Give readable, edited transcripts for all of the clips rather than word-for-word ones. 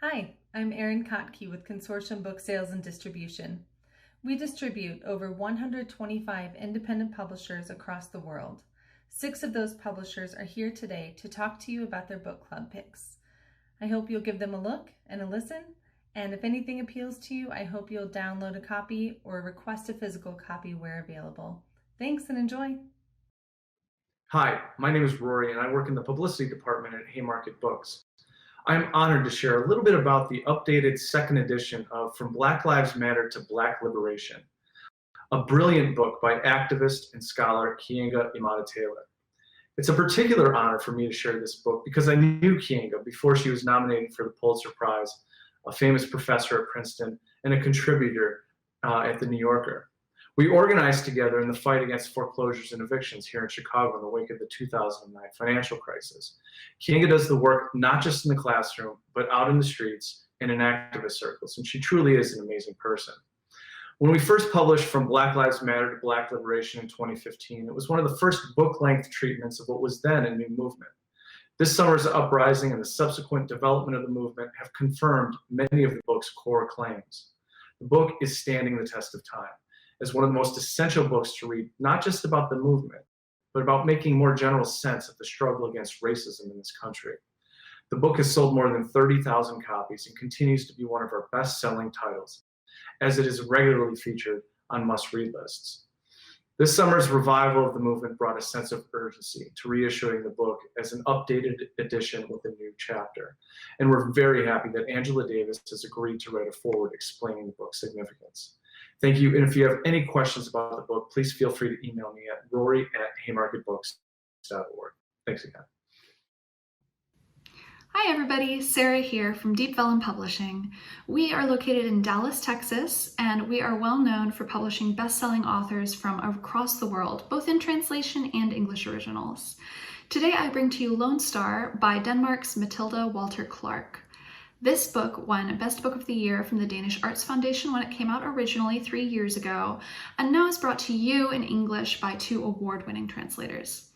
Hi, I'm Erin Kottke with Consortium Book Sales and Distribution. We distribute over 125 independent publishers across the world. 6 of those publishers are here today to talk to you about their book club picks. I hope you'll give them a look and a listen, and if anything appeals to you, I hope you'll download a copy or request a physical copy where available. Thanks and enjoy! Hi, my name is Rory and I work in the publicity department at Haymarket Books. I'm honored to share a little bit about the updated second edition of From Black Lives Matter to Black Liberation, a brilliant book by activist and scholar Keeanga Imada-Taylor. It's a particular honor for me to share this book because I knew Keeanga before she was nominated for the Pulitzer Prize, a famous professor at Princeton and a contributor at The New Yorker. We organized together in the fight against foreclosures and evictions here in Chicago in the wake of the 2009 financial crisis. Keeanga does the work not just in the classroom, but out in the streets and in activist circles, and she truly is an amazing person. When we first published From Black Lives Matter to Black Liberation in 2015, it was one of the first book-length treatments of what was then a new movement. This summer's uprising and the subsequent development of the movement have confirmed many of the book's core claims. The book is standing the test of time as one of the most essential books to read, not just about the movement, but about making more general sense of the struggle against racism in this country. The book has sold more than 30,000 copies and continues to be one of our best-selling titles, as it is regularly featured on must-read lists. This summer's revival of the movement brought a sense of urgency to reissuing the book as an updated edition with a new chapter. And we're very happy that Angela Davies has agreed to write a foreword explaining the book's significance. Thank you, and if you have any questions about the book, please feel free to email me at rory@haymarketbooks.org. Thanks again. Hi everybody, Sarah here from Deep Vellum Publishing. We are located in Dallas, Texas, and we are well known for publishing best-selling authors from across the world, both in translation and English originals. Today I bring to you Lone Star by Denmark's Matilda Walter Clark. This book won Best Book of the Year from the Danish Arts Foundation when it came out originally 3 years ago, and now is brought to you in English by 2 award-winning translators.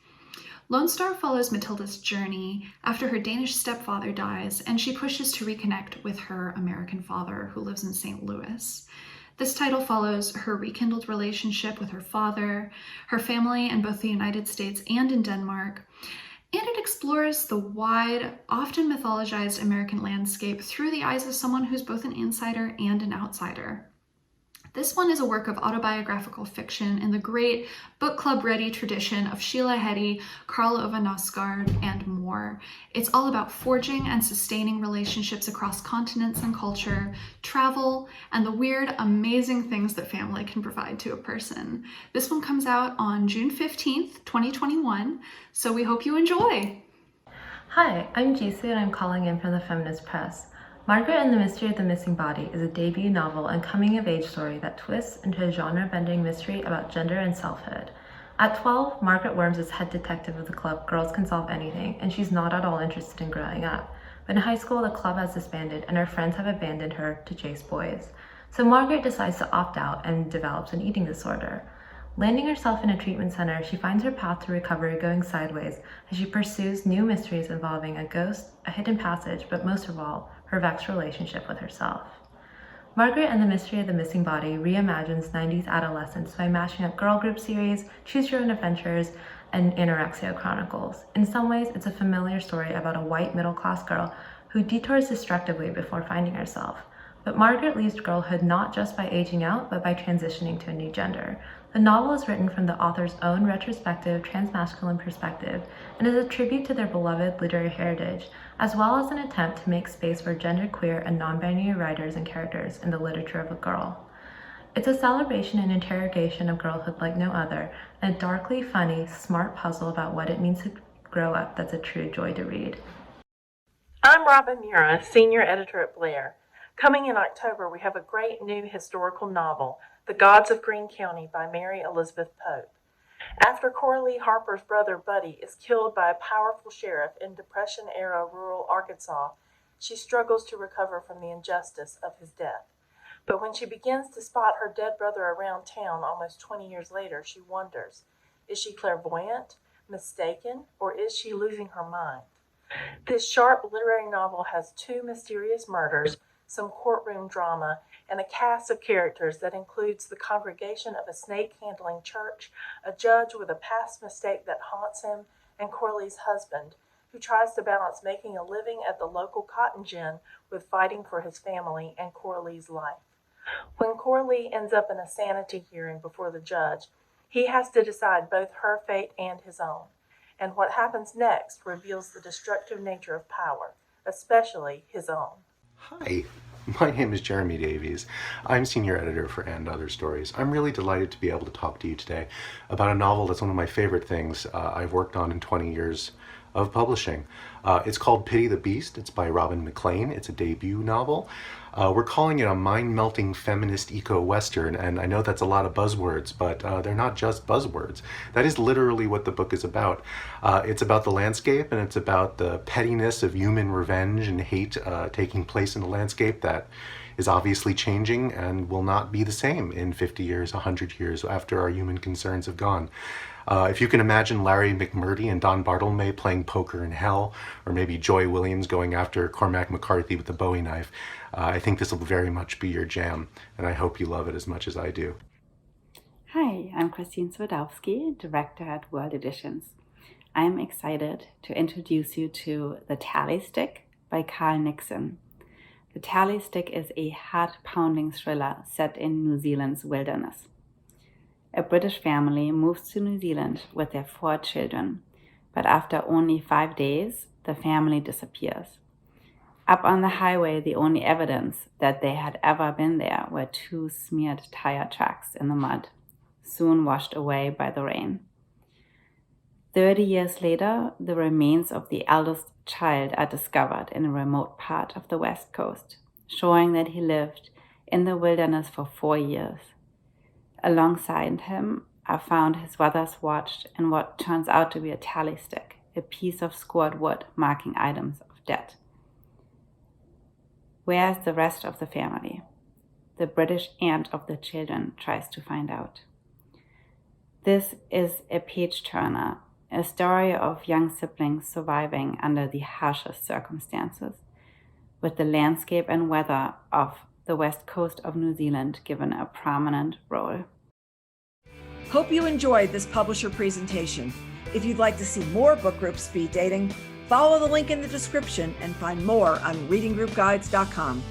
Lone Star follows Matilda's journey after her Danish stepfather dies, and she pushes to reconnect with her American father, who lives in St. Louis. This title follows her rekindled relationship with her father, her family in both the United States and in Denmark, and it explores the wide, often mythologized American landscape through the eyes of someone who's both an insider and an outsider. This one is a work of autobiographical fiction in the great book club-ready tradition of Sheila Heti, Karl Ove Knausgaard, and more. It's all about forging and sustaining relationships across continents and culture, travel, and the weird, amazing things that family can provide to a person. This one comes out on June 15th, 2021, so we hope you enjoy! Hi, I'm Jisu and I'm calling in from the Feminist Press. Margaret and the Mystery of the Missing Body is a debut novel and coming-of-age story that twists into a genre-bending mystery about gender and selfhood. At 12, Margaret Worms is head detective of the club Girls Can Solve Anything, and she's not at all interested in growing up. But in high school, the club has disbanded, and her friends have abandoned her to chase boys. So Margaret decides to opt out and develops an eating disorder. Landing herself in a treatment center, she finds her path to recovery going sideways as she pursues new mysteries involving a ghost, a hidden passage, but most of all, her vexed relationship with herself. Margaret and the Mystery of the Missing Body reimagines 90s adolescence by mashing up girl group series, choose your own adventures, and anorexia chronicles. In some ways, it's a familiar story about a white middle-class girl who detours destructively before finding herself. But Margaret leaves girlhood not just by aging out, but by transitioning to a new gender. The novel is written from the author's own retrospective, transmasculine perspective, and is a tribute to their beloved literary heritage, as well as an attempt to make space for genderqueer and non-binary writers and characters in the literature of a girl. It's a celebration and interrogation of girlhood like no other, and a darkly funny, smart puzzle about what it means to grow up that's a true joy to read. I'm Robin Miura, senior editor at Blair. Coming in October, we have a great new historical novel, The Gods of Greene County by Mary Elizabeth Pope. After Coralie Harper's brother Buddy is killed by a powerful sheriff in Depression-era rural Arkansas, she struggles to recover from the injustice of his death. But when she begins to spot her dead brother around town almost 20 years later, she wonders, is she clairvoyant, mistaken, or is she losing her mind? This sharp literary novel has 2 mysterious murders, some courtroom drama, and a cast of characters that includes the congregation of a snake-handling church, a judge with a past mistake that haunts him, and Corley's husband, who tries to balance making a living at the local cotton gin with fighting for his family and Corley's life. When Corley ends up in a sanity hearing before the judge, he has to decide both her fate and his own. And what happens next reveals the destructive nature of power, especially his own. Hi, my name is Jeremy Davies. I'm senior editor for And Other Stories. I'm really delighted to be able to talk to you today about a novel that's one of my favorite things I've worked on in 20 years of publishing. It's called Pity the Beast. It's by Robin McLean. It's a debut novel. We're calling it a mind-melting feminist eco-western, and I know that's a lot of buzzwords, but they're not just buzzwords. That is literally what the book is about. It's about the landscape, and it's about the pettiness of human revenge and hate taking place in a landscape that is obviously changing and will not be the same in 50 years, 100 years after our human concerns have gone. If you can imagine Larry McMurtry and Don Bartolome playing poker in hell, or maybe Joy Williams going after Cormac McCarthy with a Bowie knife, I think this will very much be your jam, and I hope you love it as much as I do. Hi, I'm Christine Swedowsky, Director at World Editions. I'm excited to introduce you to The Tally Stick by Carl Nixon. The Tally Stick is a heart-pounding thriller set in New Zealand's wilderness. A British family moves to New Zealand with their 4 children, but after only 5 days, the family disappears. Up on the highway, the only evidence that they had ever been there were 2 smeared tire tracks in the mud, soon washed away by the rain. 30 years later, the remains of the eldest child are discovered in a remote part of the West Coast, showing that he lived in the wilderness for 4 years. Alongside him are found his brother's watch and what turns out to be a tally stick, a piece of scored wood marking items of debt. Where is the rest of the family? The British aunt of the children tries to find out. This is a page-turner, a story of young siblings surviving under the harshest circumstances, with the landscape and weather of the west coast of New Zealand given a prominent role. Hope you enjoyed this publisher presentation. If you'd like to see more book group speed dating, follow the link in the description and find more on readinggroupguides.com.